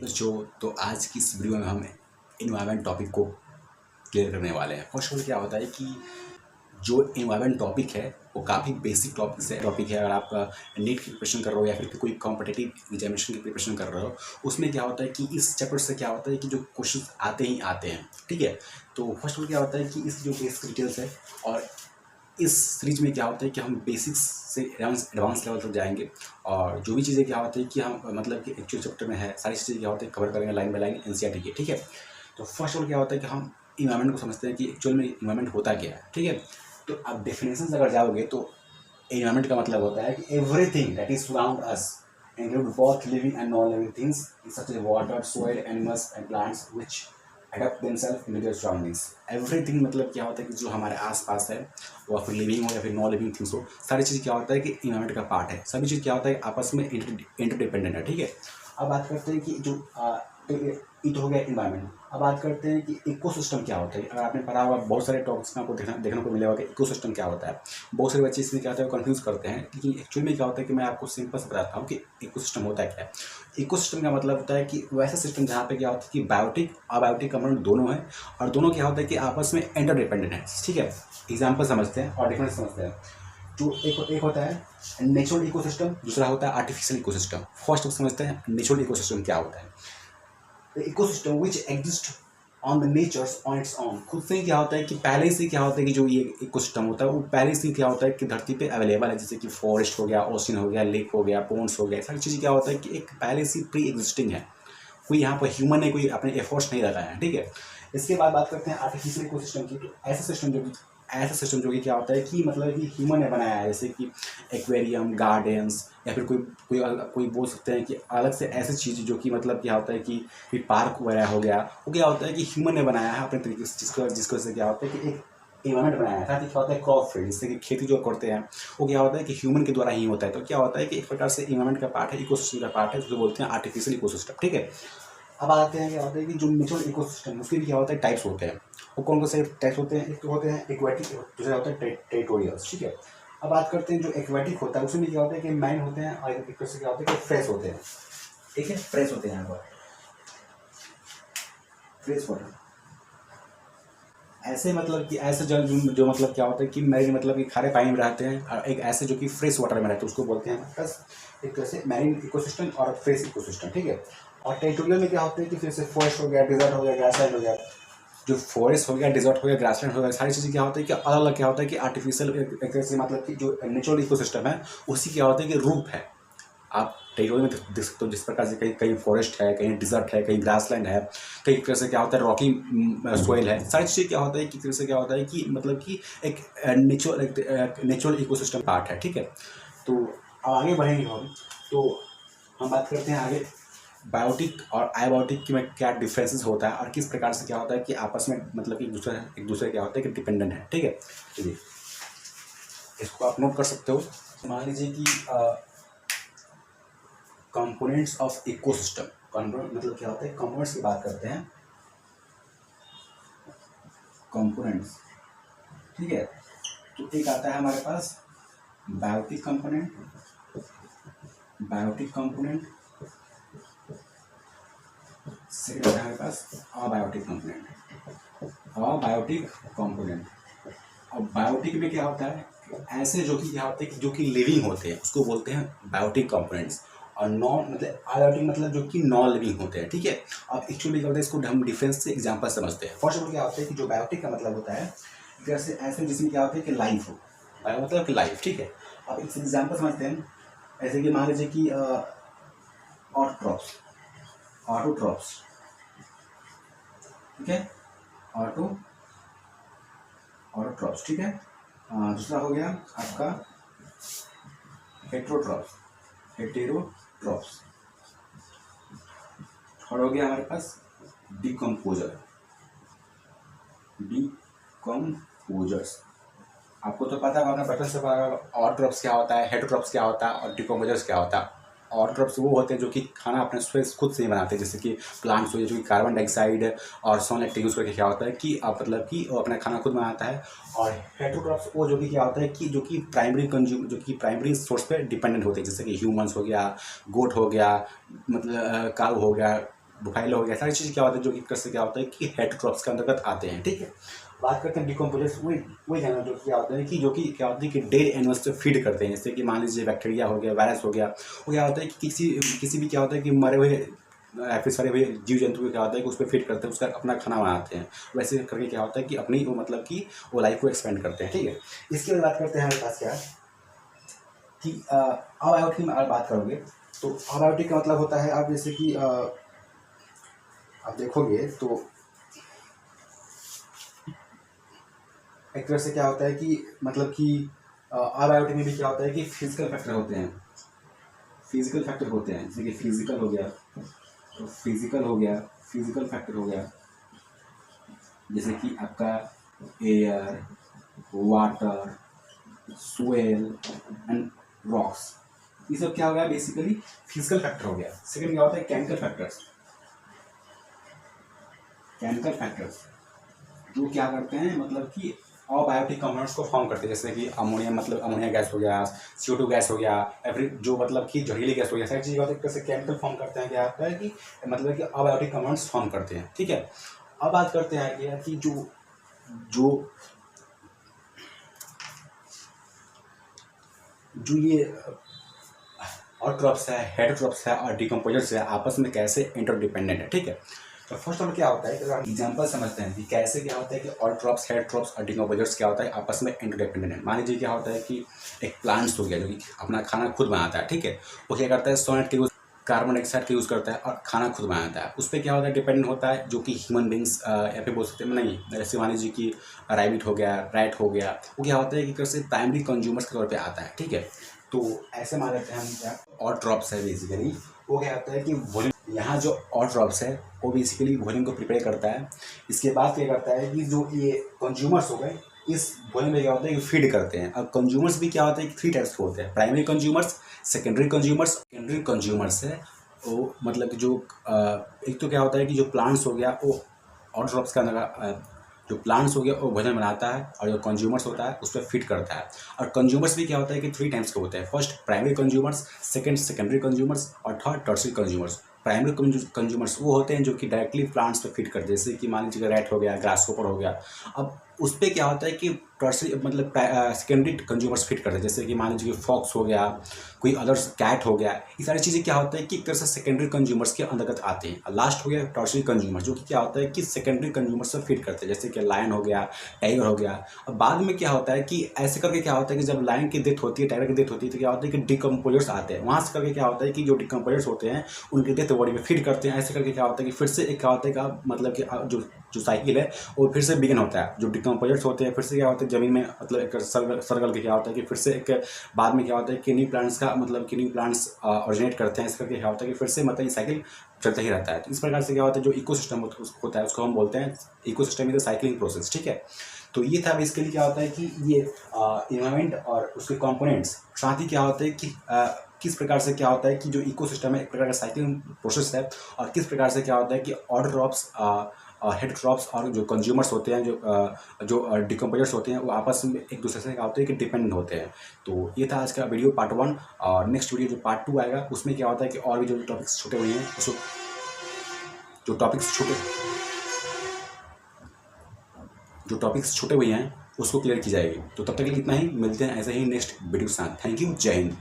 बच्चों, तो आज की इस वीडियो में हम इन्वायरमेंट टॉपिक को क्लियर करने वाले हैं। फर्स्ट ऑफ ऑल क्या होता है कि जो इन्वायरमेंट टॉपिक है वो काफ़ी बेसिक टॉपिक है। अगर आप नीट की प्रिपरेशन कर रहे हो या फिर कोई कॉम्पिटिटिव एग्जामिनेशन की प्रिपरेशन कर रहे हो, उसमें क्या होता है कि इस चैप्टर से क्या होता है कि जो क्वेश्चन आते ही आते हैं। ठीक है, तो फर्स्ट ऑफ ऑल क्या होता है कि इस जो बेसिक डिटेल्स है और इस सीरीज में क्या होता है कि हम बेसिक्स से एडवांस लेवल तक जाएंगे और जो भी चीज़ें क्या होती है कि हम मतलब कि एक्चुअल चैप्टर में है सारी चीज़ें क्या होती है कवर करेंगे लाइन बाय लाइन एनसीईआरटी की। ठीक है, तो फर्स्ट ऑफ ऑल क्या होता है कि हम इन्वायरमेंट को समझते हैं कि एक्चुअल में इन्वायरमेंट होता क्या है। ठीक है, तो आप डेफिनेशन अगर जाओगे तो इन्वायरमेंट का मतलब होता है कि everything that is surround us include both living and non-living things such as water, soil, animals and plants which adapt themselves into their surroundings. Everything मतलब क्या होता है कि जो हमारे आसपास है वो फिर लिविंग हो या फिर नॉन लिविंग थिंग्स हो, सारी चीज़ क्या होता है कि इन्वायरमेंट का पार्ट है। सभी चीज़ क्या होता है आपस में इंटरडिपेंडेंट है। ठीक है, अब बात करते हैं कि जो ये तो हो गया इन्वायरमेंट। अब बात करते हैं कि इकोसिस्टम क्या होता है। अगर आपने पढ़ा होगा बहुत सारे टॉपिक्स में आपको देखने को मिलेगा कि इकोसिस्टम क्या होता है। बहुत सारे बच्चे इसमें क्या होता है कंफ्यूज करते हैं, लेकिन एक्चुअल में क्या होता है कि मैं आपको सिंपल से बताता हूँ कि इकोसिस्टम होता है क्या है। इकोसिस्टम का मतलब होता है कि वैसा सिस्टम जहाँ पे क्या होता है कि बायोटिक अबायोटिक कंपोनेंट दोनों है और दोनों क्या होता है कि आपस में इंटरडिपेंडेंट है। ठीक है, एग्जाम्पल समझते हैं और डिफरेंस समझते हैं। जो एक होता है नेचुरल इकोसिस्टम, दूसरा होता है आर्टिफिशियल इकोसिस्टम। फर्स्ट समझते हैं नेचुरल इकोसिस्टम क्या होता है। The ecosystem which exist on the natures on it's on. खुद से क्या होता है कि पहले से क्या होता है कि जो ये इकोसिस्टम होता है वो पहले से क्या होता है कि धरती पे अवेलेबल है। जैसे कि फॉरेस्ट हो गया, ओशन हो गया, लेक हो गया, पोन्स हो गया, सारी चीज़ क्या होता है कि एक पहले से प्री एग्जिस्टिंग है। कोई यहाँ पर ह्यूमन ने कोई अपने एफर्ट्स नहीं लगाया है। ठीक है, इसके बाद बात करते हैं आर्टिफिशियल इकोसिस्टम की। तो ऐसा सिस्टम जो कि क्या होता है कि मतलब कि ह्यूमन ने बनाया है, जैसे कि एक्वेरियम, गार्डन्स या फिर कोई बोल सकते हैं कि अलग से ऐसी चीज़ जो कि मतलब क्या होता है कि पार्क वगैरह हो गया, वो क्या होता है कि ह्यूमन ने बनाया है अपने तरीके से, जिसको वजह से क्या होता है कि एक इन्वायरमेंट बनाया है। साथ ही क्या होता है क्रॉप फील्ड, जैसे कि खेती जो करते हैं वो क्या होता है कि ह्यूमन के द्वारा ही होता है। तो क्या होता है कि एक प्रकार से इन्वायरमेंट का पार्ट है, इकोसिस्टम का पार्ट है, जिसको बोलते हैं आर्टिफिशियल इकोसिस्टम। ठीक है, अब आते हैं क्या होता है कि जो नेचुरल इकोसिस्टम उसके भी क्या होता है टाइप्स होते हैं। वो कौन से टाइप्स होते हैं? एक तो होते हैं एक्वेटिक, दूसरा होता है टेरिटोरियल्स। ठीक है, अब बात करते हैं जो एक्वेटिक होता है उसमें क्या होता है कि मैन होते हैं और एक से क्या होता है कि फ्रेश होते हैं। ठीक है, फ्रेश होते हैं यहाँ पर फ्रेश वाटर। ऐसे मतलब कि ऐसे जल जो मतलब क्या होता है कि मैरिन मतलब कि खारे पानी में रहते हैं, और एक ऐसे जो कि फ्रेश वाटर में रहते हैं उसको बोलते हैं बस एक तरह से मैरिन इकोसिस्टम और फ्रेश इकोसिस्टम। ठीक है, और टेरिटोरियल में क्या होता है कि जैसे फॉरेस्ट हो गया, डिजर्ट हो गया, ग्रासलैंड हो गया। जो फॉरेस्ट हो गया, डिजर्ट हो गया, ग्रासलैंड हो गया, सारी चीज़ें क्या होता है कि अलग अलग क्या होता है कि आर्टिफिशियल एक तरह से मतलब कि जो नेचुरल इकोसिस्टम है उसी क्या होता है कि रूप है। आप टेरिटोरियल में देख सकते हो जिस प्रकार से कहीं कहीं फॉरेस्ट है, कहीं डिजर्ट है, कहीं ग्रासलैंड है, कहीं तरह से क्या होता है रॉकी सोइल है। सारी चीज़ें क्या होता है कि तरह से क्या होता है कि मतलब कि एक नेचुरल इकोसिस्टम पार्ट है। ठीक है, तो अब आगे बढ़ेंगे हम बात करते हैं आगे बायोटिक और आबायोटिक में क्या डिफरेंसेस होता है और किस प्रकार से क्या होता है कि आपस में मतलब कि एक दूसरे क्या होता है कि डिपेंडेंट है। ठीक है, चलिए इसको आप नोट कर सकते हो। मान लीजिए कि कंपोनेंट्स ऑफ इकोसिस्टम। कंपोनेंट मतलब क्या होता है, कंपोनेंट्स की बात करते हैं, कंपोनेंट्स। ठीक है, तो एक आता है हमारे पास बायोटिक कंपोनेंट, सेकंड आता है हमारे पास अबायोटिक कंपोनेंट। और बायोटिक में क्या होता है, ऐसे जो कि क्या होते हैं जो कि लिविंग होते हैं उसको बोलते हैं बायोटिक कंपोनेंट्स, और नॉन मतलब अबायोटिक मतलब जो कि नॉन लिविंग होते हैं। ठीक है, अब एक्चुअली क्या होता है इसको हम डिफरेंस से एग्जांपल समझते हैं। फर्स्ट ऑफ ऑल क्या होता है कि जो बायोटिक का मतलब होता है जैसे ऐसे जिसमें क्या होता है कि लाइफ हो, बायो मतलब कि लाइफ। ठीक है, अब इस एग्जाम्पल समझते हैं। ऐसे कि मान लीजिए कि ऑटोट्रॉप्स। ठीक है, ऑटोट्रॉप्स। ठीक है, दूसरा हो गया आपका हेटेरोट्रॉप्स। थर्ड हो गया हमारे पास डिकम्पोजर्स। आपको तो पता होगा बचपन से ऑटोट्रॉप्स क्या होता है, हेटेरोट्रॉप्स क्या होता है और डिकम्पोजर्स क्या होता है। ऑटोट्रॉप्स वो होते हैं जो कि खाना अपने खुद से ही बनाते हैं, जैसे कि प्लांट्स हो जो कि कार्बन डाइऑक्साइड और सनलाइट यूज़ करके क्या होता है कि मतलब कि वो अपना खाना खुद बनाता है। और हेटेरोट्रॉप्स वो जो कि क्या होता है कि जो कि प्राइमरी सोर्स पे डिपेंडेंट होते हैं, जैसे कि ह्यूमंस हो गया, गोट हो गया, मतलब काऊ हो गया, बुफाइल हो गया, सारी चीज़ें क्या होता है जो कि कैसे क्या होता है कि हेटेरोट्रॉप्स के अंतर्गत आते हैं। ठीक है, बात करते हैं डिकम्पोजर्स, वही जानवर जो क्या होता है कि जो कि क्या होता है कि डेड एनिमल्स से फीड करते हैं, जैसे कि मान लीजिए बैक्टीरिया हो गया, वायरस हो गया, वो क्या होता है कि किसी भी क्या होता है कि मरे हुए या फिर सारे हुए जीव जंतु को क्या होता है कि उस पर फीड करते हैं, उसका अपना खाना बनाते हैं, वैसे करके क्या होता है कि अपनी वो मतलब कि वो लाइफ को एक्सपेंड करते हैं। ठीक है, इसके बाद बात करते हैं हमारे पास क्या कि अबायोटिक में बात करोगे तो अबायोटिक का मतलब होता है, आप जैसे कि आप देखोगे तो एक तरह से क्या होता है कि मतलब कि अबायोटिक में भी क्या होता है कि फिजिकल फैक्टर होते हैं, फिजिकल फैक्टर होते हैं, जैसे कि फिजिकल हो गया, तो फिजिकल फैक्टर हो गया, जैसे कि आपका air, water, soil and rocks, ये सब क्या हो गया बेसिकली फिजिकल फैक्टर हो गया। सेकंड क्या होता है केमिकल फैक्टर्स जो क्या करते हैं मतलब कि अबायोटिक कंपाउंड्स को फॉर्म करते हैं, जैसे कि अमोनिया, मतलब अमोनिया गैस हो गया, CO2 गैस हो गया, या फिर जो मतलब कि जहरीली गैस हो गया, सारी चीज़ें होती है कैसे केमिकल फॉर्म करते हैं, क्या होता है कि मतलब कि अबायोटिक कंपाउंड्स फॉर्म करते हैं। ठीक है, अब बात करते हैं क्या कि जो ये ऑटोट्रॉप्स है, हेटेरोट्रॉप्स है और डिकम्पोजर्स है आपस में कैसे इंटरडिपेंडेंट है। ठीक है, तो फर्स्ट ऑफ क्या होता है कि अगर एग्जांपल समझते हैं कि कैसे क्या होता है कि ऑटोट्रॉप्स, हेटेरोट्रॉप्स और डिकम्पोजर्स क्या होता है आपस में इंटरडिपेंडेंट है। मान लीजिए क्या होता है कि एक प्लांट्स हो गया जो कि अपना खाना खुद बनाता है। ठीक है, वो क्या करता है सोनेट के यूज, कार्बन डाइऑक्साइड का यूज़ करता है और खाना खुद बनाता है। उस पर क्या होता है डिपेंडेंट होता है, जो कि ह्यूमन बींग्स या फिर बोल सकते हैं नहीं, जैसे मान लीजिए कि रैबिट हो गया, रैट हो गया, वो क्या होता है कि कैसे प्राइमरी कंज्यूमर्स के तौर पे आता है। ठीक है, तो ऐसे मान लेते हैं हम क्या ऑटोट्रॉप्स है बेसिकली, वो क्या होता है कि वॉल्यूम, यहाँ जो ऑटोट्रॉप्स है वो बेसिकली वॉल्यूम को प्रिपेयर करता है। इसके बाद क्या करता है कि जो ये कंज्यूमर्स हो गए इस वॉल्यूम में क्या होता है कि फीड करते हैं। अब कंज्यूमर्स भी क्या होता है कि 3 टाइप्स के होते हैं, प्राइमरी कंज्यूमर्स, सेकेंडरी कंज्यूमर्स है वो मतलब कि जो एक तो क्या होता है कि जो प्लांट्स हो गया वो ऑटोट्रॉप्स का अंदर जो प्लांट्स हो गया वो भोजन बनाता है और जो कंज्यूमर्स होता है उस पर फीड करता है। और कंज्यूमर्स भी क्या होता है कि 3 टाइप्स के होते हैं, first primary consumers, second secondary consumers और third tertiary consumers. Primary consumers वो होते हैं जो कि डायरेक्टली प्लांट्स पे फीड करते हैं, जैसे कि मान लीजिए रैट हो गया, ग्रासहोपर हो गया। अब उस पर क्या होता है कि टर्शियरी मतलब सेकेंडरी कंज्यूमर्स फीड करते हैं, जैसे कि मान लीजिए फॉक्स हो गया, कोई अदर्स कैट हो गया, ये सारी चीज़ें क्या होता है कि एक तरह से सेकेंडरी कंज्यूमर्स के अंतर्गत आते हैं। लास्ट हो गया टर्शियरी कंज्यूमर, जो कि क्या होता है कि सेकेंडरी कंज्यूमर्स से फीड करते हैं, जैसे कि लायन हो गया, टाइगर हो गया। अब बाद में क्या होता है कि ऐसे करके क्या होता है कि जब लायन की डेथ होती है, टाइगर की डेथ होती है, तो क्या होता है कि डिकम्पोजर्स आते हैं, वहाँ से करके क्या होता है कि जो डिकम्पोजर्स होते हैं उनकी डेथ बॉडी में फीड करते हैं। ऐसे करके क्या होता है कि फिर से एक क्या होता है कि मतलब कि जो साइकिल है वो फिर से बिगिन होता है। जो डिकम्पोजर्स होते हैं फिर से क्या होता है ज़मीन में मतलब एक सर्कल के क्या होता है कि फिर से एक बाद में क्या होता है कि न्यू प्लांट्स का मतलब कि न्यू प्लांट्स ऑरिजिनेट करते हैं। इस करके क्या होता है कि फिर से मतलब ये साइकिल चलता ही रहता है। तो इस प्रकार से क्या होता है जो इकोसिस्टम होता है उसको हम बोलते हैं ecosystem is the cycling process. ठीक है, तो ये था बेसिकली क्या होता है कि ये इन्वायरमेंट और उसके कंपोनेंट्स, साथ ही क्या होता है कि किस प्रकार से क्या होता है कि जो इकोसिस्टम है एक प्रकार का साइक्लिंग प्रोसेस है, और किस प्रकार से क्या होता है कि ऑटोट्रॉप्स, हेटेरोट्रॉप्स और जो कंज्यूमर्स होते हैं, जो डिकम्पोजर्स होते हैं, वो आपस में एक दूसरे से क्या होते हैं कि डिपेंडेंट होते हैं। तो ये था आज का वीडियो पार्ट 1, और नेक्स्ट वीडियो जो पार्ट 2 आएगा उसमें क्या होता है कि और भी जो टॉपिक्स छूटे हुए हैं उसको जो टॉपिक्स छूटे हुए हैं उसको क्लियर की जाएगी। तो तब तक के लिए इतना ही, मिलते हैं ऐसे ही नेक्स्ट वीडियो के साथ। थैंक यू, जय हिंद।